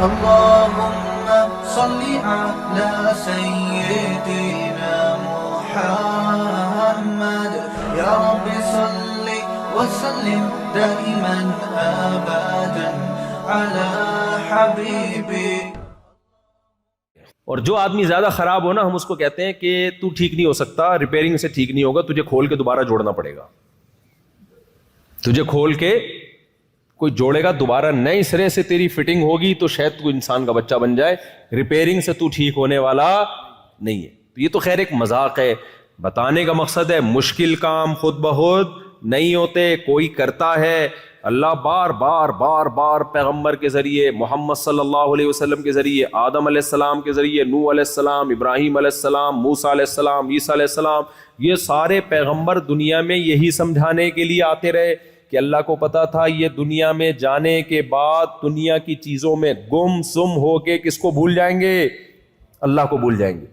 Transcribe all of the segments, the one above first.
اللهم صل على سيدنا محمد يا رب صل وسلم دائما ابدا على حبيبي. اور جو آدمی زیادہ خراب ہو نا، ہم اس کو کہتے ہیں کہ تو ٹھیک نہیں ہو سکتا، ریپیئرنگ سے ٹھیک نہیں ہوگا، تجھے کھول کے دوبارہ جوڑنا پڑے گا. تجھے کھول کے کوئی جوڑے گا دوبارہ، نئے سرے سے تیری فٹنگ ہوگی تو شاید تو انسان کا بچہ بن جائے. ریپیئرنگ سے تو ٹھیک ہونے والا نہیں ہے. تو یہ تو خیر ایک مذاق ہے. بتانے کا مقصد ہے مشکل کام خود بخود نہیں ہوتے، کوئی کرتا ہے. اللہ بار بار بار بار پیغمبر کے ذریعے، محمد صلی اللہ علیہ وسلم کے ذریعے، آدم علیہ السلام کے ذریعے، نوح علیہ السلام، ابراہیم علیہ السلام، موسیٰ علیہ السلام، عیسیٰ علیہ السلام، یہ سارے پیغمبر دنیا میں یہی سمجھانے کے لیے آتے رہے کہ اللہ کو پتا تھا یہ دنیا میں جانے کے بعد دنیا کی چیزوں میں گم سم ہو کے کس کو بھول جائیں گے؟ اللہ کو بھول جائیں گے.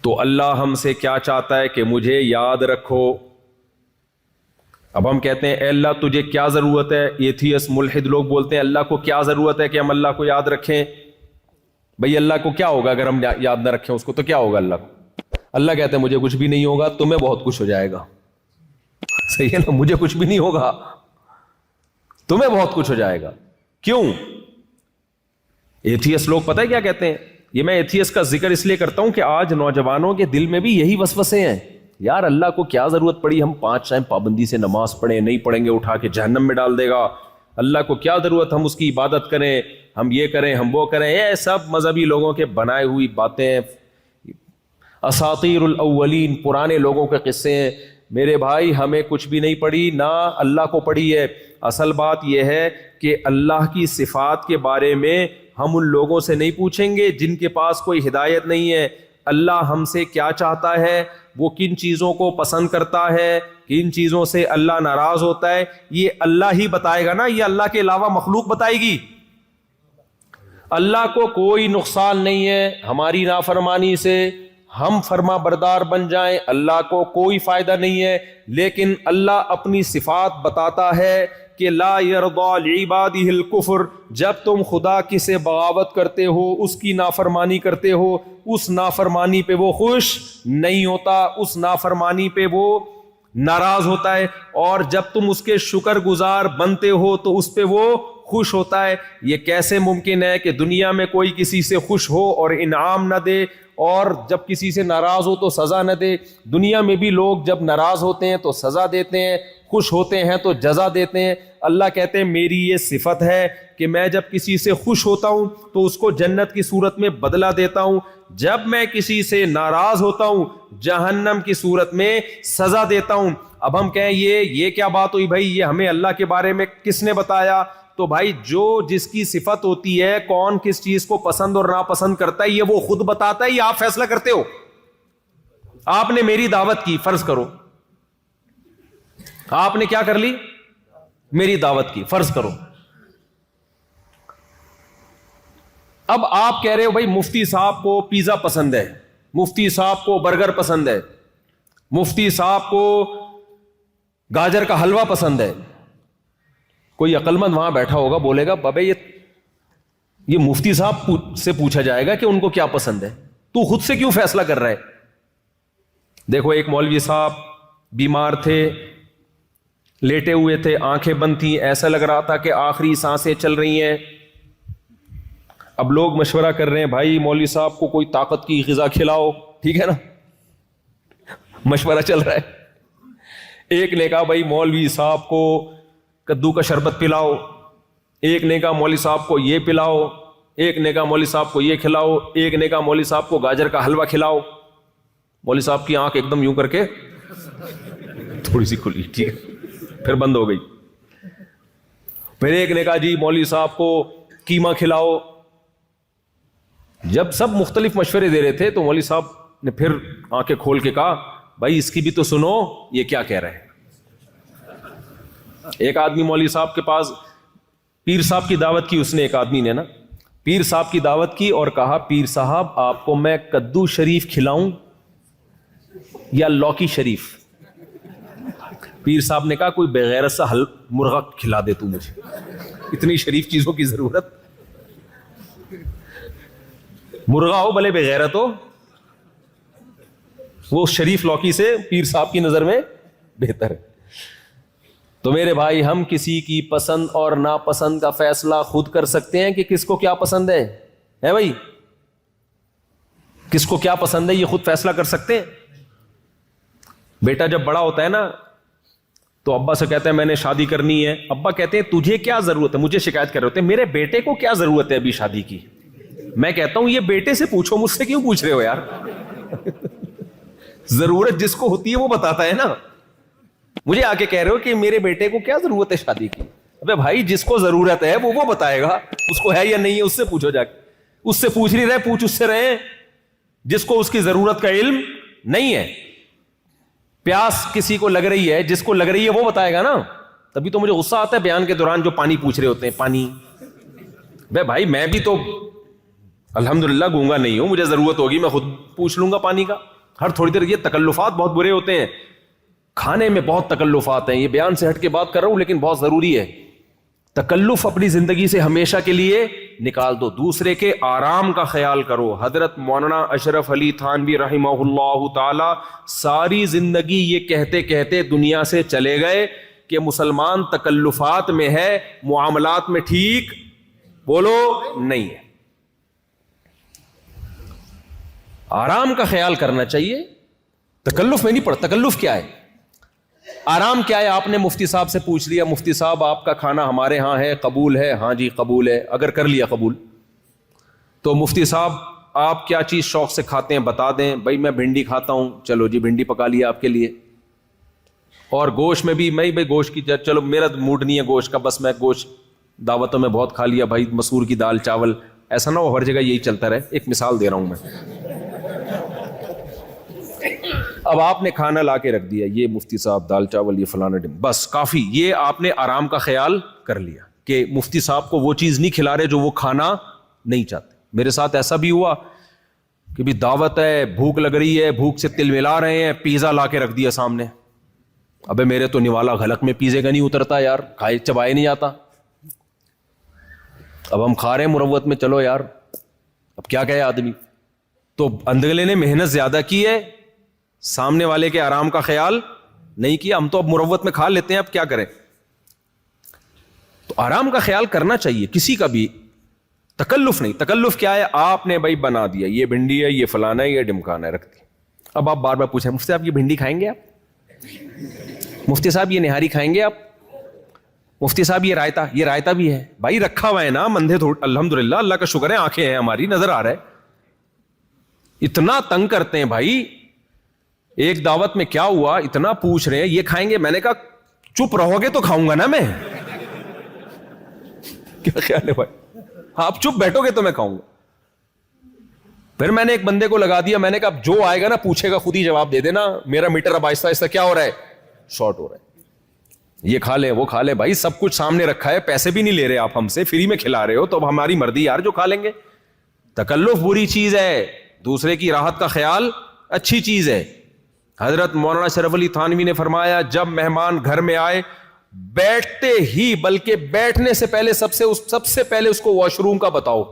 تو اللہ ہم سے کیا چاہتا ہے کہ مجھے یاد رکھو. اب ہم کہتے ہیں اے اللہ تجھے کیا ضرورت ہے؟ ایتھیسٹ ملحد لوگ بولتے ہیں اللہ کو کیا ضرورت ہے کہ ہم اللہ کو یاد رکھیں؟ بھئی اللہ کو کیا ہوگا اگر ہم یاد نہ رکھیں اس کو؟ تو کیا ہوگا اللہ کو؟ اللہ کہتے ہیں مجھے کچھ بھی نہیں ہوگا، تمہیں بہت کچھ ہو جائے گا. صحیح ہے نا؟ مجھے کچھ بھی نہیں ہوگا، تمہیں بہت کچھ ہو جائے گا. کیوں؟ ایتھیسٹ لوگ پتہ ہے کیا کہتے ہیں؟ یہ میں ایتھیسٹ کا ذکر اس لیے کرتا ہوں کہ آج نوجوانوں کے دل میں بھی یہی وسوسے ہیں. یار اللہ کو کیا ضرورت پڑی ہم 5 ٹائم پابندی سے نماز پڑھیں، نہیں پڑھیں گے اٹھا کے جہنم میں ڈال دے گا. اللہ کو کیا ضرورت ہم اس کی عبادت کریں، ہم یہ کریں ہم وہ کریں. یہ سب مذہبی لوگوں کے بنائے ہوئی باتیں، اساطیر الاولین، پرانے لوگوں کے قصے ہیں. میرے بھائی ہمیں کچھ بھی نہیں پڑی، نہ اللہ کو پڑی ہے. اصل بات یہ ہے کہ اللہ کی صفات کے بارے میں ہم ان لوگوں سے نہیں پوچھیں گے جن کے پاس کوئی ہدایت نہیں ہے. اللہ ہم سے کیا چاہتا ہے، وہ کن چیزوں کو پسند کرتا ہے، کن چیزوں سے اللہ ناراض ہوتا ہے، یہ اللہ ہی بتائے گا نا. یہ اللہ کے علاوہ مخلوق بتائے گی؟ اللہ کو کوئی نقصان نہیں ہے ہماری نافرمانی سے، ہم فرما بردار بن جائیں، اللہ کو کوئی فائدہ نہیں ہے. لیکن اللہ اپنی صفات بتاتا ہے کہ لا یرضی لعبادہ الکفر. جب تم خدا کی سے بغاوت کرتے ہو، اس کی نافرمانی کرتے ہو، اس نافرمانی پہ وہ خوش نہیں ہوتا، اس نافرمانی پہ وہ ناراض ہوتا ہے. اور جب تم اس کے شکر گزار بنتے ہو تو اس پہ وہ خوش ہوتا ہے. یہ کیسے ممکن ہے کہ دنیا میں کوئی کسی سے خوش ہو اور انعام نہ دے، اور جب کسی سے ناراض ہو تو سزا نہ دے؟ دنیا میں بھی لوگ جب ناراض ہوتے ہیں تو سزا دیتے ہیں، خوش ہوتے ہیں تو جزا دیتے ہیں. اللہ کہتے ہیں میری یہ صفت ہے کہ میں جب کسی سے خوش ہوتا ہوں تو اس کو جنت کی صورت میں بدلہ دیتا ہوں، جب میں کسی سے ناراض ہوتا ہوں جہنم کی صورت میں سزا دیتا ہوں. اب ہم کہیں یہ کیا بات ہوئی بھائی، یہ ہمیں اللہ کے بارے میں کس نے بتایا؟ تو بھائی جو جس کی صفت ہوتی ہے، کون کس چیز کو پسند اور ناپسند کرتا ہے، یہ وہ خود بتاتا ہے یا آپ فیصلہ کرتے ہو؟ آپ نے میری دعوت کی، فرض کرو آپ نے کیا کر لی، میری دعوت کی، فرض کرو. اب آپ کہہ رہے ہو بھائی مفتی صاحب کو پیزا پسند ہے، مفتی صاحب کو برگر پسند ہے، مفتی صاحب کو گاجر کا حلوہ پسند ہے. کوئی عقل مند وہاں بیٹھا ہوگا بولے گا بابے یہ مفتی صاحب سے پوچھا جائے گا کہ ان کو کیا پسند ہے، تو خود سے کیوں فیصلہ کر رہا ہے؟ دیکھو ایک مولوی صاحب بیمار تھے، لیٹے ہوئے تھے، آنکھیں بند تھیں، ایسا لگ رہا تھا کہ آخری سانسیں چل رہی ہیں. اب لوگ مشورہ کر رہے ہیں بھائی مولوی صاحب کو کوئی طاقت کی غذا کھلاؤ، ٹھیک ہے نا، مشورہ چل رہا ہے. ایک نے کہا بھائی مولوی صاحب کو کدو کا شربت پلاؤ، ایک نے کہا مولوی صاحب کو یہ پلاؤ، ایک نے کہا مولوی صاحب کو یہ کھلاؤ، ایک نے کہا مولوی صاحب کو گاجر کا حلوہ کھلاؤ. مولوی صاحب کی آنکھ ایک دم یوں کر کے تھوڑی سی کھلی، ٹھیک ہے، پھر بند ہو گئی. پھر ایک نے کہا جی مولوی صاحب کو قیمہ کھلاؤ. جب سب مختلف مشورے دے رہے تھے تو مولوی صاحب نے پھر آنکھیں کھول کے کہا بھائی اس کی بھی تو سنو یہ کیا کہہ رہے ہیں. ایک آدمی مولوی صاحب کے پاس پیر صاحب کی دعوت کی، اس نے ایک آدمی نے نا پیر صاحب کی دعوت کی اور کہا پیر صاحب آپ کو میں کدو شریف کھلاؤں یا لوکی شریف؟ پیر صاحب نے کہا کوئی بغیرت سا مرغا کھلا دے تو مجھے. اتنی شریف چیزوں کی ضرورت. مرغا ہو بھلے بغیرت ہو, وہ شریف لوکی سے پیر صاحب کی نظر میں بہتر ہے. تو میرے بھائی, ہم کسی کی پسند اور ناپسند کا فیصلہ خود کر سکتے ہیں کہ کس کو کیا پسند ہے بھائی, کس کو کیا پسند ہے یہ خود فیصلہ کر سکتے ہیں. بیٹا جب بڑا ہوتا ہے نا تو ابا سے کہتا ہے میں نے شادی کرنی ہے, ابا کہتے ہیں تجھے کیا ضرورت ہے, مجھے شکایت کر رہے ہوتے ہیں میرے بیٹے کو کیا ضرورت ہے ابھی شادی کی. میں کہتا ہوں یہ بیٹے سے پوچھو, مجھ سے کیوں پوچھ رہے ہو یار. ضرورت جس کو ہوتی ہے وہ بتاتا ہے نا, مجھے آ کے کہہ رہے ہو کہ میرے بیٹے کو کیا ضرورت ہے شادی کی. ابے بھائی جس کو ضرورت ہے وہ بتائے گا, اس کو ہے یا نہیں ہے اس سے پوچھو جا کے. اس سے پوچھ نہیں رہے, پوچھ اس سے رہے جس کو اس کی ضرورت کا علم نہیں ہے. پیاس کسی کو لگ رہی ہے, جس کو لگ رہی ہے وہ بتائے گا نا. تبھی تو مجھے غصہ آتا ہے بیان کے دوران جو پانی پوچھ رہے ہوتے ہیں, پانی. بے بھائی میں بھی تو الحمدللہ گونگا نہیں ہوں, مجھے ضرورت ہوگی میں خود پوچھ لوں گا پانی کا. ہر تھوڑی دیر یہ تکلفات بہت برے ہوتے ہیں, کھانے میں بہت تکلفات ہیں. یہ بیان سے ہٹ کے بات کر رہا ہوں لیکن بہت ضروری ہے. تکلف اپنی زندگی سے ہمیشہ کے لیے نکال دو, دوسرے کے آرام کا خیال کرو. حضرت مولانا اشرف علی تھانوی رحمہ اللہ تعالی ساری زندگی یہ کہتے کہتے دنیا سے چلے گئے کہ مسلمان تکلفات میں ہے, معاملات میں ٹھیک بولو نہیں ہے. آرام کا خیال کرنا چاہیے, تکلف میں نہیں پڑتا. تکلف کیا ہے, آرام کیا ہے؟ آپ نے مفتی صاحب سے پوچھ لیا, مفتی صاحب آپ کا کھانا ہمارے ہاں ہے, قبول ہے؟ ہاں جی قبول ہے. اگر کر لیا قبول تو مفتی صاحب آپ کیا چیز شوق سے کھاتے ہیں بتا دیں. بھائی میں بھنڈی کھاتا ہوں, چلو جی بھنڈی پکا لیا آپ کے لیے. اور گوشت میں بھی میں بھائی گوشت کی, چلو میرا موڈ نہیں ہے گوشت کا, بس میں گوشت دعوتوں میں بہت کھا لیا بھائی, مسور کی دال چاول. ایسا نہ ہو ہر جگہ یہی چلتا رہے. ایک مثال دے رہا ہوں میں. اب آپ نے کھانا لا کے رکھ دیا, یہ مفتی صاحب دال چاول, یہ فلانا ڈم, بس کافی. یہ آپ نے آرام کا خیال کر لیا کہ مفتی صاحب کو وہ چیز نہیں کھلا رہے جو وہ کھانا نہیں چاہتے. میرے ساتھ ایسا بھی ہوا کہ بھی دعوت ہے, بھوک لگ رہی ہے, بھوک سے تل ملا رہے ہیں, پیزا لا کے رکھ دیا سامنے. ابے میرے تو نوالا غلق میں پیزے کا نہیں اترتا یار, کھائے چبائے نہیں آتا. اب ہم کھا رہے ہیں مروت میں, چلو یار اب کیا کہے آدمی. تو اندگلے نے محنت زیادہ کی ہے, سامنے والے کے آرام کا خیال نہیں کیا. ہم تو اب مروت میں کھا لیتے ہیں, اب کیا کریں. تو آرام کا خیال کرنا چاہیے, کسی کا بھی تکلف نہیں. تکلف کیا ہے, آپ نے بھائی بنا دیا, یہ بھنڈی ہے, یہ فلانا ہے, یہ ڈمکانا ہے, رکھ دی. اب آپ بار بار پوچھیں مفتی صاحب یہ بھنڈی کھائیں گے آپ, مفتی صاحب یہ نہاری کھائیں گے آپ, مفتی صاحب یہ رائتا بھی ہے. بھائی رکھا ہوا ہے نا, مندھے الحمدللہ اللہ کا شکر ہے آنکھیں ہیں ہماری, نظر آ رہا ہے. اتنا تنگ کرتے ہیں بھائی. ایک دعوت میں کیا ہوا, اتنا پوچھ رہے ہیں یہ کھائیں گے, میں نے کہا چپ رہو گے تو کھاؤں گا نا میں. کیا خیال ہے بھائی, آپ چپ بیٹھو گے تو میں کھاؤں گا. پھر میں نے ایک بندے کو لگا دیا, میں نے کہا جو آئے گا نا پوچھے گا خود ہی جواب دے دینا, میرا میٹر اب آہستہ آہستہ کیا ہو رہا ہے, شارٹ ہو رہا ہے. یہ کھا لیں وہ کھا لیں, بھائی سب کچھ سامنے رکھا ہے, پیسے بھی نہیں لے رہے آپ ہم سے, فری میں کھلا رہے ہو, تو اب ہماری مرضی یار, جو کھا لیں گے. تکلف بری چیز ہے, دوسرے کی راحت کا خیال اچھی چیز ہے. حضرت مولانا اشرف علی تھانوی نے فرمایا جب مہمان گھر میں آئے, بیٹھتے ہی بلکہ بیٹھنے سے پہلے سب سے پہلے اس کو واش روم کا بتاؤ.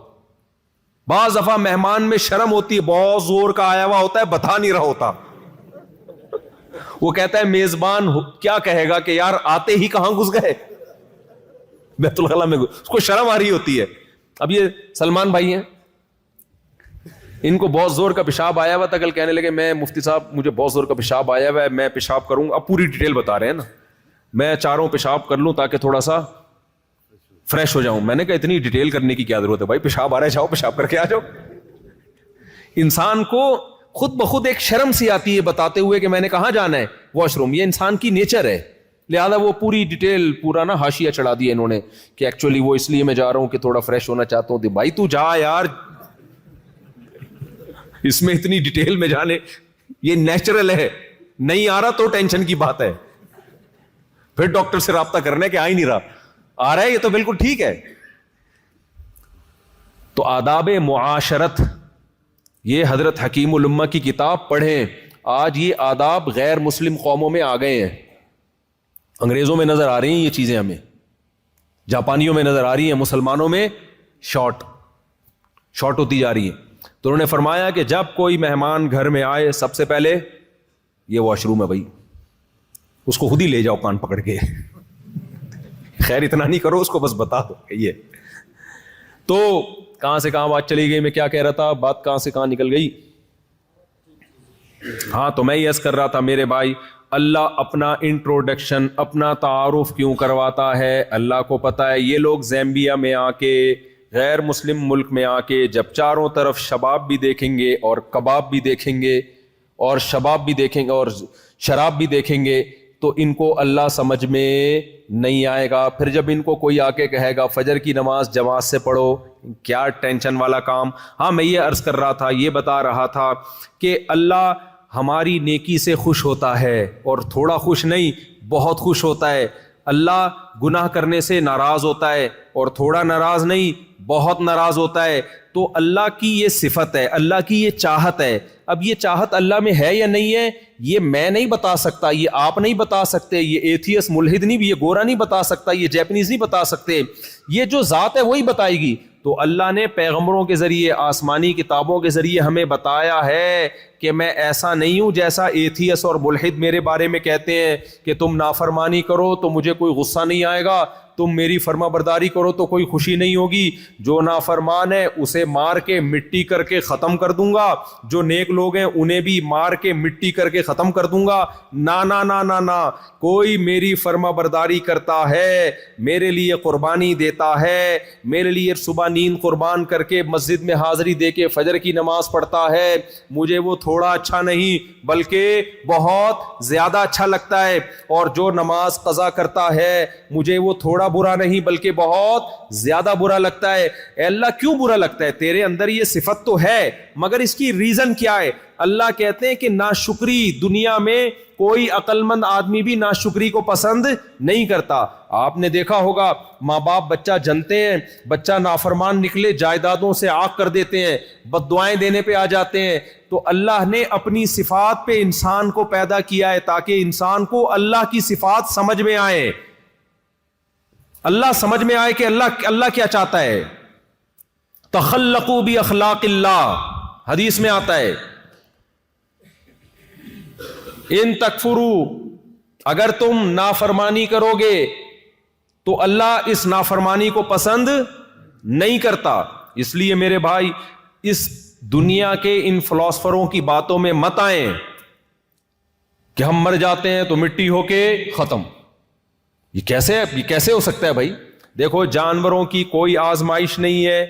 بعض دفعہ مہمان میں شرم ہوتی ہے, بہت زور کا آیا ہوا ہوتا ہے, بتا نہیں رہا ہوتا. وہ کہتا ہے میزبان کیا کہے گا کہ یار آتے ہی کہاں گھس گئے بیت الخلا میں, اس کو شرم آ رہی ہوتی ہے. اب یہ سلمان بھائی ہیں, ان کو بہت زور کا پیشاب آیا ہوا تھا, کل کہنے لگے میں مفتی صاحب مجھے بہت زور کا پیشاب آیا ہوا ہے, میں پیشاب کروں. اب پوری ڈیٹیل بتا رہے ہیں نا, میں چاروں پیشاب کر لوں تاکہ تھوڑا سا فریش ہو جاؤں. میں نے کہا اتنی ڈیٹیل کرنے کی کیا ضرورت ہے بھائی, پیشاب آ رہا ہے جاؤ پیشاب کر کے آ جاؤ. انسان کو خود بخود ایک شرم سی آتی ہے بتاتے ہوئے کہ میں نے کہاں جانا ہے, واش روم. یہ انسان کی نیچر ہے, لہذا وہ پوری ڈیٹیل پورا نا حاشیہ چڑھا دیا انہوں نے کہ ایکچولی وہ اس لیے میں جا رہا ہوں کہ تھوڑا فریش ہونا چاہتا ہوں. بھائی تو جا یار, اس میں اتنی ڈیٹیل میں جانے, یہ نیچرل ہے, نہیں آ رہا تو ٹینشن کی بات ہے, پھر ڈاکٹر سے رابطہ کرنے کہ آ ہی نہیں رہا, آ رہا ہے یہ تو بالکل ٹھیک ہے. تو آداب معاشرت, یہ حضرت حکیم الامہ کی کتاب پڑھیں. آج یہ آداب غیر مسلم قوموں میں آ گئے ہیں, انگریزوں میں نظر آ رہی ہیں یہ چیزیں ہمیں. جاپانیوں میں نظر آ رہی ہیں, مسلمانوں میں شارٹ ہوتی جا رہی ہیں. تو انہوں نے فرمایا کہ جب کوئی مہمان گھر میں آئے, سب سے پہلے یہ واش روم ہے بھائی, اس کو خود ہی لے جاؤ کان پکڑ کے. خیر اتنا نہیں کرو, اس کو بس بتا دو کہ یہ. تو کہاں سے کہاں بات چلی گئی, میں کیا کہہ رہا تھا, بات کہاں سے کہاں نکل گئی. ہاں, تو میں یہ عرض کر رہا تھا میرے بھائی, اللہ اپنا انٹروڈکشن, اپنا تعارف کیوں کرواتا ہے, اللہ کو پتا ہے. یہ لوگ زیمبیا میں آ کے, غیر مسلم ملک میں آ کے, جب چاروں طرف شباب بھی دیکھیں گے اور کباب بھی دیکھیں گے اور شباب بھی دیکھیں گے اور شراب بھی دیکھیں گے, تو ان کو اللہ سمجھ میں نہیں آئے گا. پھر جب ان کو کوئی آ کے کہے گا فجر کی نماز جماعت سے پڑھو, کیا ٹینشن والا کام. ہاں, میں یہ عرض کر رہا تھا, یہ بتا رہا تھا کہ اللہ ہماری نیکی سے خوش ہوتا ہے, اور تھوڑا خوش نہیں, بہت خوش ہوتا ہے. اللہ گناہ کرنے سے ناراض ہوتا ہے, اور تھوڑا ناراض نہیں, بہت ناراض ہوتا ہے. تو اللہ کی یہ صفت ہے, اللہ کی یہ چاہت ہے. اب یہ چاہت اللہ میں ہے یا نہیں ہے, یہ میں نہیں بتا سکتا, یہ آپ نہیں بتا سکتے, یہ ایتھیس ملحد نہیں, یہ گورا نہیں بتا سکتا, یہ جیپنیز نہیں بتا سکتے. یہ جو ذات ہے وہی بتائے گی. تو اللہ نے پیغمبروں کے ذریعے, آسمانی کتابوں کے ذریعے ہمیں بتایا ہے کہ میں ایسا نہیں ہوں جیسا ایتھیس اور ملحد میرے بارے میں کہتے ہیں کہ تم نافرمانی کرو تو مجھے کوئی غصہ نہیں آئے گا, تم میری فرما برداری کرو تو کوئی خوشی نہیں ہوگی. جو نافرمان ہے اسے مار کے مٹی کر کے ختم کر دوں گا, جو نیک لوگ ہیں انہیں بھی مار کے مٹی کر کے ختم کر دوں گا. نا نا نا نا نا, کوئی میری فرما برداری کرتا ہے, میرے لیے قربانی دیتا ہے, میرے لیے صبح نیند قربان کر کے مسجد میں حاضری دے کے فجر کی نماز پڑھتا ہے, مجھے وہ تھوڑا اچھا نہیں بلکہ بہت زیادہ اچھا لگتا ہے. اور جو نماز قضا کرتا ہے مجھے وہ تھوڑا برا نہیں بلکہ بہت زیادہ برا لگتا ہے. اے اللہ کیوں برا لگتا ہے, تیرے اندر یہ صفت تو ہے مگر اس کی ریزن کیا ہے. اللہ کہتے ہیں کہ ناشکری, دنیا میں کوئی عقل مند آدمی بھی ناشکری کو پسند نہیں کرتا. آپ نے دیکھا ہوگا ماں باپ بچہ جنتے ہیں, بچہ نافرمان نکلے جائیدادوں سے عاق کر دیتے ہیں, بد دعائیں دینے پہ آ جاتے ہیں. تو اللہ نے اپنی صفات پہ انسان کو پیدا کیا ہے تاکہ انسان کو اللہ کی صفات سمجھ میں آئے, اللہ سمجھ میں آئے کہ اللہ کیا چاہتا ہے. تخلقوا باخلاق اللہ, حدیث میں آتا ہے, ان تکفروا, اگر تم نافرمانی کرو گے تو اللہ اس نافرمانی کو پسند نہیں کرتا. اس لیے میرے بھائی اس دنیا کے ان فلاسفروں کی باتوں میں مت آئیں کہ ہم مر جاتے ہیں تو مٹی ہو کے ختم. یہ کیسے ہو سکتا ہے بھائی. دیکھو جانوروں کی کوئی آزمائش نہیں ہے,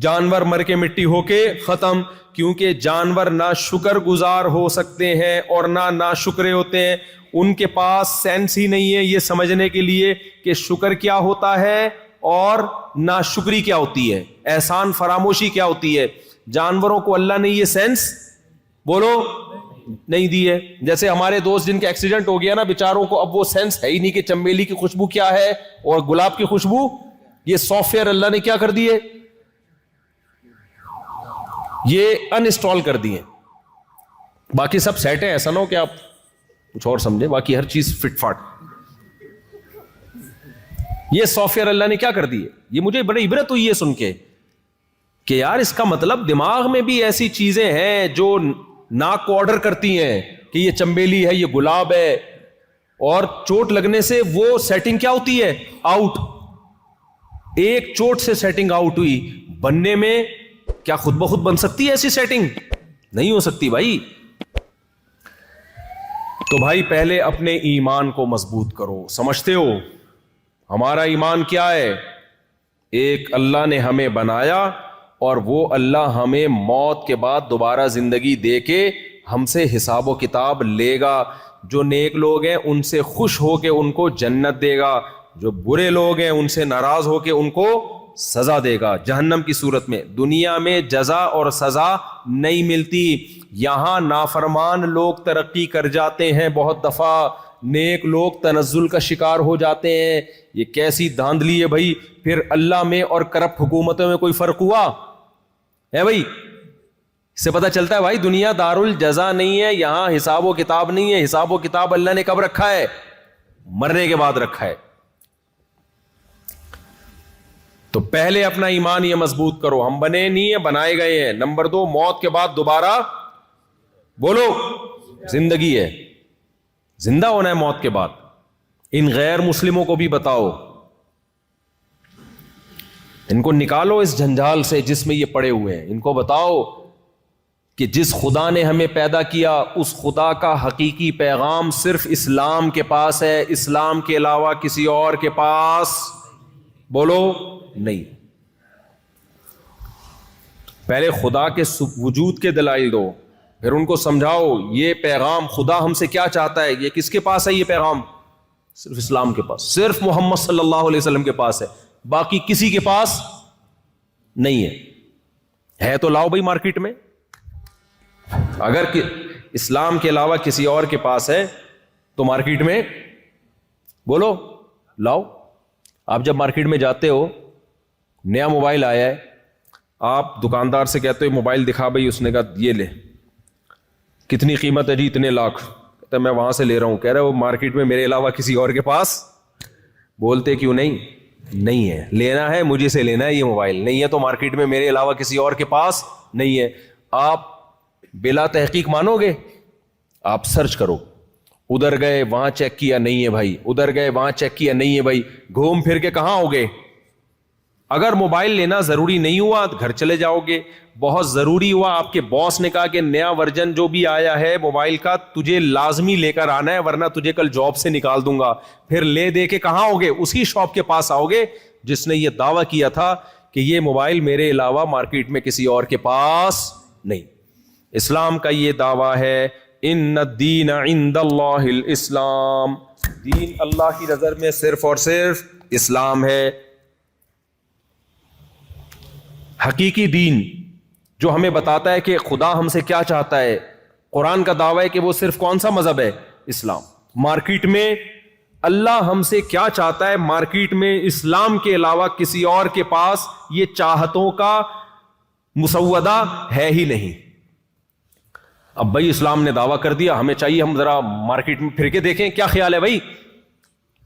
جانور مر کے مٹی ہو کے ختم, کیونکہ جانور نہ شکر گزار ہو سکتے ہیں اور نہ ناشکرے ہوتے ہیں. ان کے پاس سینس ہی نہیں ہے یہ سمجھنے کے لیے کہ شکر کیا ہوتا ہے اور ناشکری کیا ہوتی ہے, احسان فراموشی کیا ہوتی ہے. جانوروں کو اللہ نے یہ سینس بولو نہیں دی ہے. جیسے ہمارے دوست جن کا ایکسیڈنٹ ہو گیا نا, بیچاروں کو اب وہ سینس ہے ہی نہیں کہ چمیلی کی خوشبو کیا ہے اور گلاب کی خوشبو. یہ سافٹ ویئر اللہ نے کیا کر دیے, یہ انسٹال کر دیے. باقی سب سیٹ ہیں, ایسا نہ ہو کہ آپ کچھ اور سمجھیں, باقی ہر چیز فٹ فاٹ. یہ سافٹ ویئر اللہ نے کیا کر دیے. یہ مجھے بڑی عبرت ہوئی ہے سن کے کہ یار اس کا مطلب دماغ میں بھی ایسی چیزیں ہیں جو ناک کو آرڈر کرتی ہیں کہ یہ چمبیلی ہے, یہ گلاب ہے, اور چوٹ لگنے سے وہ سیٹنگ کیا ہوتی ہے, آؤٹ. ایک چوٹ سے سیٹنگ آؤٹ ہوئی, بننے میں کیا خود بخود بن سکتی ہے ایسی سیٹنگ؟ نہیں ہو سکتی بھائی. تو بھائی پہلے اپنے ایمان کو مضبوط کرو. سمجھتے ہو ہمارا ایمان کیا ہے؟ ایک اللہ نے ہمیں بنایا اور وہ اللہ ہمیں موت کے بعد دوبارہ زندگی دے کے ہم سے حساب و کتاب لے گا. جو نیک لوگ ہیں ان سے خوش ہو کے ان کو جنت دے گا, جو برے لوگ ہیں ان سے ناراض ہو کے ان کو سزا دے گا جہنم کی صورت میں. دنیا میں جزا اور سزا نہیں ملتی. یہاں نافرمان لوگ ترقی کر جاتے ہیں بہت دفعہ, نیک لوگ تنزل کا شکار ہو جاتے ہیں. یہ کیسی دھاندلی ہے بھائی. پھر اللہ میں اور کرپٹ حکومتوں میں کوئی فرق ہوا ہے بھائی؟ اس سے پتہ چلتا ہے بھائی دنیا دار الجزا نہیں ہے, یہاں حساب و کتاب نہیں ہے. حساب و کتاب اللہ نے کب رکھا ہے؟ مرنے کے بعد رکھا ہے. تو پہلے اپنا ایمان یہ مضبوط کرو, ہم بنے نہیں ہیں, بنائے گئے ہیں. نمبر 2, موت کے بعد دوبارہ بولو زندگی ہے, زندہ ہونا ہے موت کے بعد. ان غیر مسلموں کو بھی بتاؤ, ان کو نکالو اس جھنجال سے جس میں یہ پڑے ہوئے ہیں. ان کو بتاؤ کہ جس خدا نے ہمیں پیدا کیا اس خدا کا حقیقی پیغام صرف اسلام کے پاس ہے, اسلام کے علاوہ کسی اور کے پاس بولو نہیں. پہلے خدا کے وجود کے دلائل دو, پھر ان کو سمجھاؤ یہ پیغام خدا ہم سے کیا چاہتا ہے. یہ کس کے پاس ہے یہ پیغام؟ صرف اسلام کے پاس, صرف محمد صلی اللہ علیہ وسلم کے پاس ہے, باقی کسی کے پاس نہیں ہے. ہے تو لاؤ بھائی مارکیٹ میں. اگر اسلام کے علاوہ کسی اور کے پاس ہے تو مارکیٹ میں بولو لاؤ. آپ جب مارکیٹ میں جاتے ہو, نیا موبائل آیا ہے, آپ دکاندار سے کہتے ہو موبائل دکھا بھائی, اس نے کہا یہ لے, کتنی قیمت ہے جی؟ اتنے لاکھ. کہتا میں وہاں سے لے رہا ہوں. کہہ رہا وہ مارکیٹ میں میرے علاوہ کسی اور کے پاس. بولتے کیوں نہیں ہے, لینا ہے مجھے سے لینا ہے یہ موبائل, نہیں ہے تو مارکیٹ میں میرے علاوہ کسی اور کے پاس نہیں ہے. آپ بلا تحقیق مانو گے؟ آپ سرچ کرو, ادھر گئے وہاں چیک کیا نہیں ہے بھائی, ادھر گئے وہاں چیک کیا نہیں ہے بھائی, گھوم پھر کے کہاں ہوگے؟ اگر موبائل لینا ضروری نہیں ہوا تو گھر چلے جاؤ گے. بہت ضروری ہوا, آپ کے باس نے کہا کہ نیا ورژن جو بھی آیا ہے موبائل کا تجھے لازمی لے کر آنا ہے ورنہ تجھے کل جاب سے نکال دوں گا, پھر لے دے کے کہاں ہوگے؟ اسی شاپ کے پاس آؤ گے جس نے یہ دعویٰ کیا تھا کہ یہ موبائل میرے علاوہ مارکیٹ میں کسی اور کے پاس نہیں. اسلام کا یہ دعویٰ ہے, ان الدین عند اللہ الاسلام, دین اللہ کی نظر میں صرف اور صرف اسلام ہے. حقیقی دین جو ہمیں بتاتا ہے کہ خدا ہم سے کیا چاہتا ہے. قرآن کا دعویٰ ہے کہ وہ صرف کون سا مذہب ہے؟ اسلام. مارکیٹ میں اللہ ہم سے کیا چاہتا ہے؟ مارکیٹ میں اسلام کے علاوہ کسی اور کے پاس یہ چاہتوں کا مسودہ ہے ہی نہیں. اب بھائی اسلام نے دعویٰ کر دیا, ہمیں چاہیے ہم ذرا مارکیٹ میں پھر کے دیکھیں کیا خیال ہے بھائی.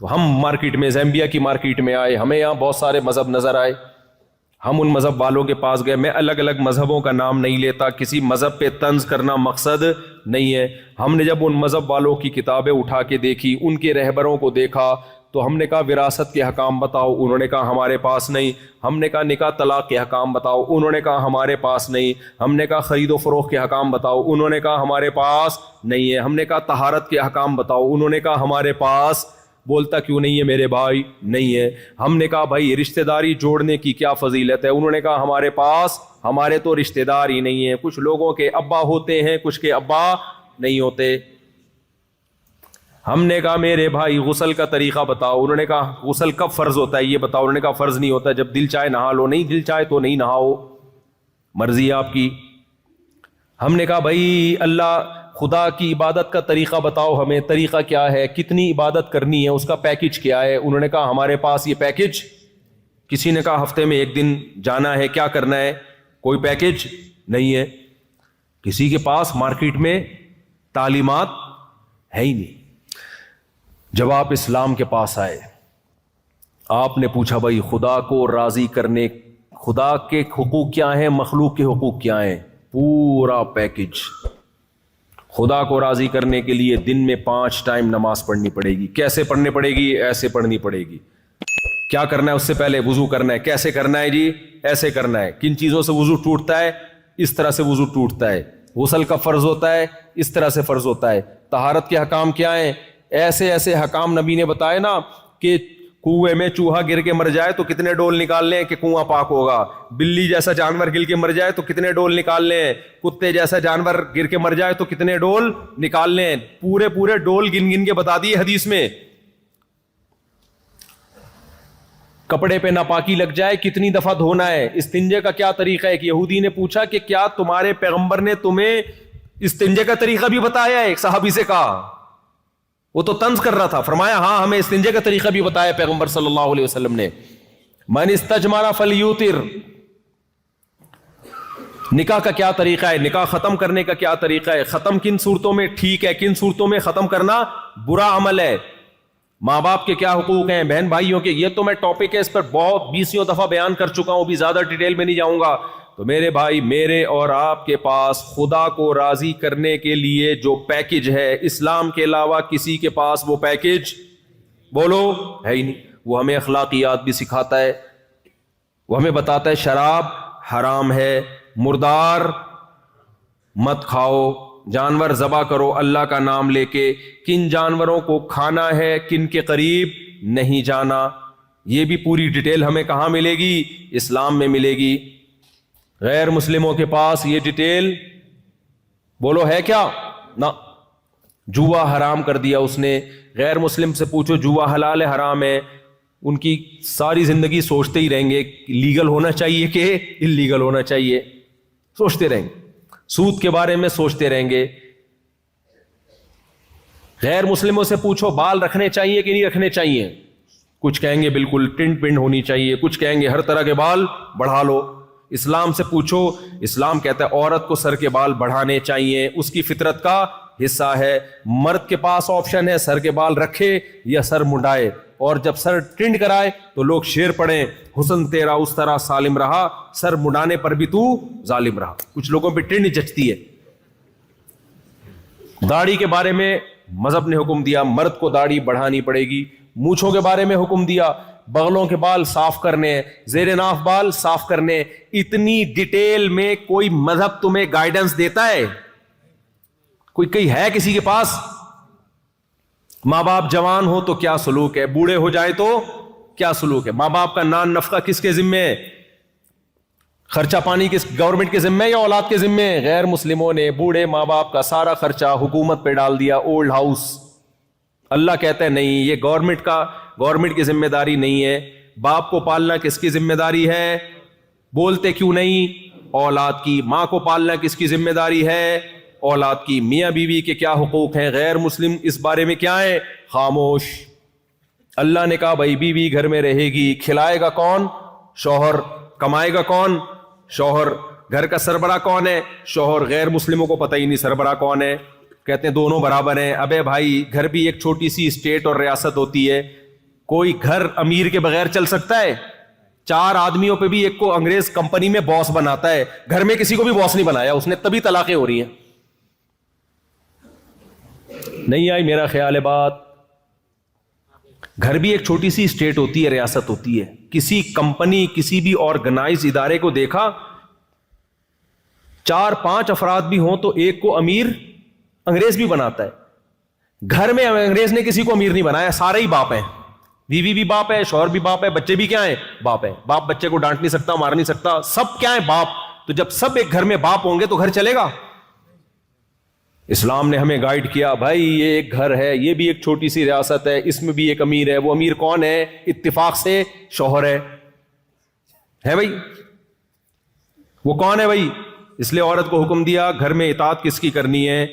تو ہم مارکیٹ میں, زیمبیا کی مارکیٹ میں آئے, ہمیں یہاں بہت سارے مذہب نظر آئے, ہم ان مذہب والوں کے پاس گئے. میں الگ الگ مذہبوں کا نام نہیں لیتا, کسی مذہب پہ طنز کرنا مقصد نہیں ہے. ہم نے جب ان مذہب والوں کی کتابیں اٹھا کے دیکھی, ان کے رہبروں کو دیکھا, تو ہم نے کہا وراثت کے حکام بتاؤ, انہوں نے کہا ہمارے پاس نہیں. ہم نے کہا نکاح طلاق کے حکام بتاؤ, انہوں نے کہا ہمارے پاس نہیں. ہم نے کہا خرید و فروخت کے حکام بتاؤ, انہوں نے کہا ہمارے پاس نہیں ہے. ہم نے کہا طہارت کے حکام بتاؤ, انہوں نے کہا ہمارے پاس. بولتا کیوں نہیں ہے میرے بھائی؟ نہیں ہے. ہم نے کہا بھائی رشتہ داری جوڑنے کی کیا فضیلت ہے؟ انہوں نے کہا ہمارے پاس, ہمارے تو رشتہ دار ہی نہیں ہیں. کچھ لوگوں کے ابا ہوتے ہیں, کچھ کے ابا نہیں ہوتے. ہم نے کہا میرے بھائی غسل کا طریقہ بتاؤ, انہوں نے کہا غسل کب فرض ہوتا ہے یہ بتاؤ. انہوں نے کہا فرض نہیں ہوتا, جب دل چاہے نہا لو, نہیں دل چاہے تو نہیں نہاؤ, مرضی ہے آپ کی. ہم نے کہا بھائی اللہ خدا کی عبادت کا طریقہ بتاؤ ہمیں, طریقہ کیا ہے, کتنی عبادت کرنی ہے, اس کا پیکج کیا ہے. انہوں نے کہا ہمارے پاس یہ پیکج. کسی نے کہا ہفتے میں 1 دن جانا ہے, کیا کرنا ہے, کوئی پیکج نہیں ہے. کسی کے پاس مارکیٹ میں تعلیمات ہے ہی نہیں. جب آپ اسلام کے پاس آئے, آپ نے پوچھا بھائی خدا کو راضی کرنے, خدا کے حقوق کیا ہیں, مخلوق کے حقوق کیا ہیں, پورا پیکج. خدا کو راضی کرنے کے لیے دن میں 5 ٹائم نماز پڑھنی پڑے گی. کیسے پڑھنی پڑے گی؟ ایسے پڑھنی پڑے گی. کیا کرنا ہے؟ اس سے پہلے وضو کرنا ہے. کیسے کرنا ہے جی؟ ایسے کرنا ہے. کن چیزوں سے وضو ٹوٹتا ہے؟ اس طرح سے وضو ٹوٹتا ہے. غسل کا فرض ہوتا ہے, اس طرح سے فرض ہوتا ہے. طہارت کے حکام کیا ہیں؟ ایسے ایسے حکام نبی نے بتائے نا کہ کنویں میں چوہا گر کے مر جائے تو کتنے ڈول نکال لیں کہ کنواں پاک ہوگا. بلی جیسا جانور گر کے مر جائے تو کتنے ڈول نکال لیں. کتے جیسا جانور گر کے مر جائے تو کتنے ڈول نکال لیں. پورے ڈول گن گن کے بتا دیے حدیث میں. کپڑے پہ ناپاکی لگ جائے کتنی دفعہ دھونا ہے. استنجے کا کیا طریقہ ہے؟ ایک یہودی نے پوچھا کہ کیا تمہارے پیغمبر نے تمہیں استنجے کا طریقہ بھی بتایا ہے؟ ایک صحابی سے کہا, وہ تو طنز کر رہا تھا. فرمایا ہاں ہمیں استنجے کا طریقہ بھی بتایا پیغمبر صلی اللہ علیہ وسلم نے. من استجمر فلیوتر. نکاح کا کیا طریقہ ہے, نکاح ختم کرنے کا کیا طریقہ ہے, ختم کن صورتوں میں ٹھیک ہے, کن صورتوں میں ختم کرنا برا عمل ہے. ماں باپ کے کیا حقوق ہیں، بہن بھائیوں کے، یہ تو میں ٹاپک ہے اس پر بہت 20 دفعہ بیان کر چکا ہوں، بھی زیادہ ڈیٹیل میں نہیں جاؤں گا۔ تو میرے بھائی، میرے اور آپ کے پاس خدا کو راضی کرنے کے لیے جو پیکج ہے، اسلام کے علاوہ کسی کے پاس وہ پیکج بولو ہے ہی نہیں۔ وہ ہمیں اخلاقیات بھی سکھاتا ہے، وہ ہمیں بتاتا ہے شراب حرام ہے، مردار مت کھاؤ، جانور ذبح کرو اللہ کا نام لے کے، کن جانوروں کو کھانا ہے، کن کے قریب نہیں جانا، یہ بھی پوری ڈیٹیل ہمیں کہاں ملے گی؟ اسلام میں ملے گی۔ غیر مسلموں کے پاس یہ ڈیٹیل بولو ہے کیا؟ نہ، جوا حرام کر دیا اس نے۔ غیر مسلم سے پوچھو جوا حلال ہے حرام ہے، ان کی ساری زندگی سوچتے ہی رہیں گے لیگل ہونا چاہیے کہ انلیگل ہونا چاہیے، سوچتے رہیں گے، سود کے بارے میں سوچتے رہیں گے۔ غیر مسلموں سے پوچھو بال رکھنے چاہیے کہ نہیں رکھنے چاہیے، کچھ کہیں گے بالکل ٹنڈ پنڈ ہونی چاہیے، کچھ کہیں گے ہر طرح کے بال بڑھا لو۔ اسلام سے پوچھو، اسلام کہتا ہے عورت کو سر کے بال بڑھانے چاہیے، اس کی فطرت کا حصہ ہے۔ مرد کے پاس آپشن ہے سر کے بال رکھے یا سر منڈائے، اور جب سر ٹنڈ کرائے تو لوگ شعر پڑھیں، حسن تیرا اس طرح سالم رہا، سر مڈانے پر بھی تو ظالم رہا۔ کچھ لوگوں پہ ٹنڈ جچتی ہے۔ داڑھی کے بارے میں مذہب نے حکم دیا مرد کو داڑھی بڑھانی پڑے گی۔ مونچھوں کے بارے میں حکم دیا بغلوں کے بال صاف کرنے، زیر ناف بال صاف کرنے۔ اتنی ڈیٹیل میں کوئی مذہب تمہیں گائیڈنس دیتا ہے؟ کوئی ہے کسی کے پاس؟ ماں باپ جوان ہو تو کیا سلوک ہے، بوڑھے ہو جائے تو کیا سلوک ہے، ماں باپ کا نان نفقہ کس کے ذمے ہے، خرچہ پانی کس گورنمنٹ کے ذمے یا اولاد کے ذمے؟ غیر مسلموں نے بوڑھے ماں باپ کا سارا خرچہ حکومت پہ ڈال دیا، اولڈ ہاؤس۔ اللہ کہتا ہے نہیں، یہ گورنمنٹ کی ذمہ داری نہیں ہے۔ باپ کو پالنا کس کی ذمہ داری ہے؟ بولتے کیوں نہیں؟ اولاد کی۔ ماں کو پالنا کس کی ذمہ داری ہے؟ اولاد کی۔ میاں بیوی کے کیا حقوق ہیں؟ غیر مسلم اس بارے میں کیا ہے؟ خاموش۔ اللہ نے کہا بھائی بیوی گھر میں رہے گی، کھلائے گا کون؟ شوہر۔ کمائے گا کون؟ شوہر۔ گھر کا سربراہ کون ہے؟ شوہر۔ غیر مسلموں کو پتہ ہی نہیں سربراہ کون ہے، کہتے ہیں دونوں برابر ہیں۔ ابے بھائی، گھر بھی ایک چھوٹی سی اسٹیٹ اور ریاست ہوتی ہے، کوئی گھر امیر کے بغیر چل سکتا ہے؟ 4 آدمیوں پہ بھی ایک کو انگریز کمپنی میں باس بناتا ہے، گھر میں کسی کو بھی باس نہیں بنایا اس نے، تبھی طلاقیں ہو رہی ہیں۔ نہیں آئی میرا خیال ہے بات؟ گھر بھی ایک چھوٹی سی اسٹیٹ ہوتی ہے، ریاست ہوتی ہے۔ کسی کمپنی، کسی بھی آرگنائز ادارے کو دیکھا، 4-5 افراد بھی ہوں تو ایک کو امیر انگریز بھی بناتا ہے۔ گھر میں انگریز نے کسی کو امیر نہیں بنایا، سارے ہی باپ ہیں، بیوی بھی باپ ہے، شوہر بھی باپ ہے، بچے بھی کیا ہیں؟ باپ ہیں۔ باپ بچے کو ڈانٹ نہیں سکتا، مار نہیں سکتا، سب کیا ہیں؟ باپ۔ تو جب سب ایک گھر میں باپ ہوں گے تو گھر چلے گا؟ اسلام نے ہمیں گائیڈ کیا، بھائی یہ ایک گھر ہے، یہ بھی ایک چھوٹی سی ریاست ہے، اس میں بھی ایک امیر ہے۔ وہ امیر کون ہے؟ اتفاق سے شوہر ہے بھائی۔ وہ کون ہے بھائی؟ اس لیے عورت کو حکم دیا گھر میں اطاعت کس کی کرنی ہے؟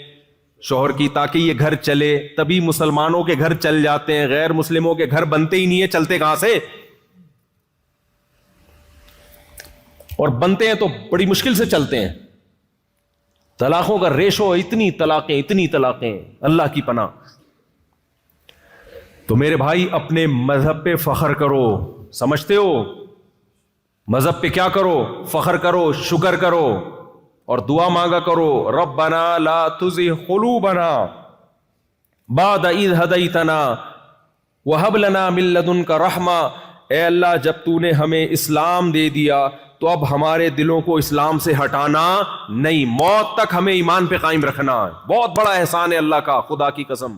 شوہر کی، تاکہ یہ گھر چلے۔ تبھی مسلمانوں کے گھر چل جاتے ہیں، غیر مسلموں کے گھر بنتے ہی نہیں ہیں، چلتے کہاں سے؟ اور بنتے ہیں تو بڑی مشکل سے چلتے ہیں۔ طلاقوں کا ریشو، اتنی طلاقیں، اللہ کی پناہ۔ تو میرے بھائی اپنے مذہب پہ فخر کرو، سمجھتے ہو؟ مذہب پہ کیا کرو؟ فخر کرو، شکر کرو، اور دعا مانگا کرو، ربنا لا تزغ قلوبنا بعد اذ ہدیتنا وہب لنا من لدنک رحمہ۔ اے اللہ، جب تو نے ہمیں اسلام دے دیا تو اب ہمارے دلوں کو اسلام سے ہٹانا نہیں، موت تک ہمیں ایمان پہ قائم رکھنا ہے۔ بہت بڑا احسان ہے اللہ کا، خدا کی قسم۔